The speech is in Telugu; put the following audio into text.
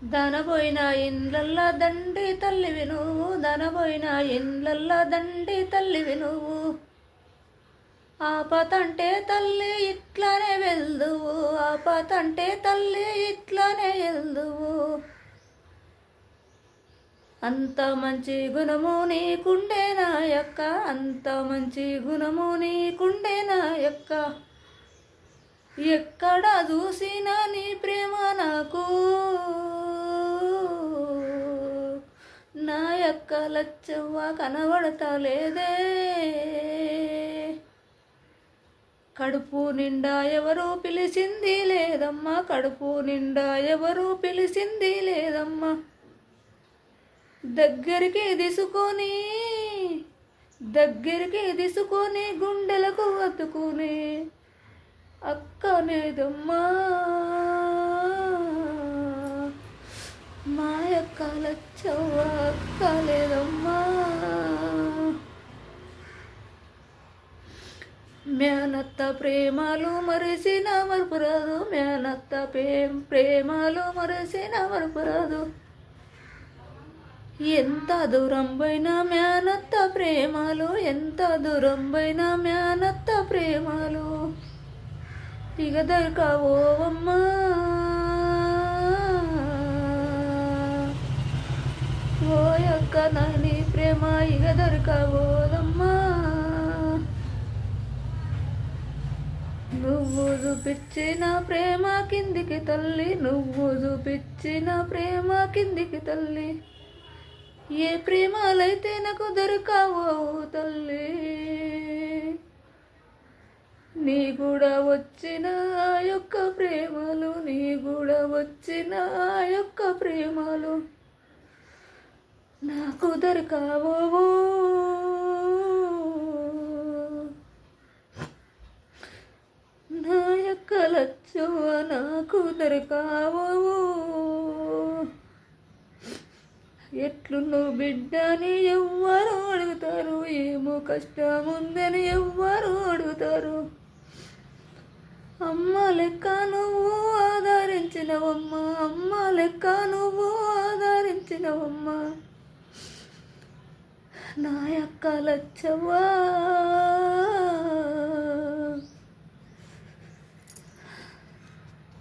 దనబోయిన ఇండ్లల్లా దండి తల్లివి నువ్వు, దనబోయిన ఇండ్లల్లా దండి తల్లివి నువ్వు. ఆపతంటే తల్లి ఇట్లానే వెళ్దువు, ఆపతంటే తల్లి ఇట్లానే వెళ్దువు. అంత మంచి గుణము నీకుండే నా యొక్క, అంత మంచి గుణము నీకుండే నా యొక్క. ఎక్కడ చూసినా నీ ప్రేమ నాకు, నా యొక్క లచ్చవ్వ కనబడతలేదే. కడుపు నిండా ఎవరు పిలిచింది లేదమ్మా, కడుపు నిండా ఎవరు పిలిచింది లేదమ్మా. దగ్గరికి తీసుకొని గుండెలకు అతుకుని అక్కనేదమ్మా, మా యొక్క లచ్చవ్వ అక్కలేదమ్మా. మేనత్త ప్రేమలు మరిసిన మరుపురాదు, మేనత్త ప్రేమలు మరిసిన మరుపురాదు. ఎంత దూరం పోయినా మేనత్త ప్రేమలు, ఎంత దూరం పోయినా మేనత్త ప్రేమలు. ఇక దొరకవోవమ్మా, ఓ యొక్క నాని ప్రేమ ఇక దొరకవోదమ్మా. నువ్వు చూపించిన ప్రేమ కిందికి తల్లి, నువ్వు చూపించిన ప్రేమ కిందికి తల్లి. ఏ ప్రేమలైతే నాకు దొరకవో తల్లి, నీ కూడా వచ్చిన ఆ యొక్క ప్రేమలు, నీ కూడా వచ్చిన ఆ యొక్క ప్రేమలు నాకు దొరకవో. నా యొక్క లచ్చవ్వ నాకు దొరకవో. ఎట్లున్నో బిడ్డని ఎవ్వరు అడుగుతారు, ఏమో కష్టం ఉందని ఎవ్వరు అడుగుతారు. అమ్మ లెక్క నువ్వు ఆదరించినవమ్మ, అమ్మ లెక్క నువ్వు ఆదరించినవమ్మ, నా యొక్క లచ్చవ్వ.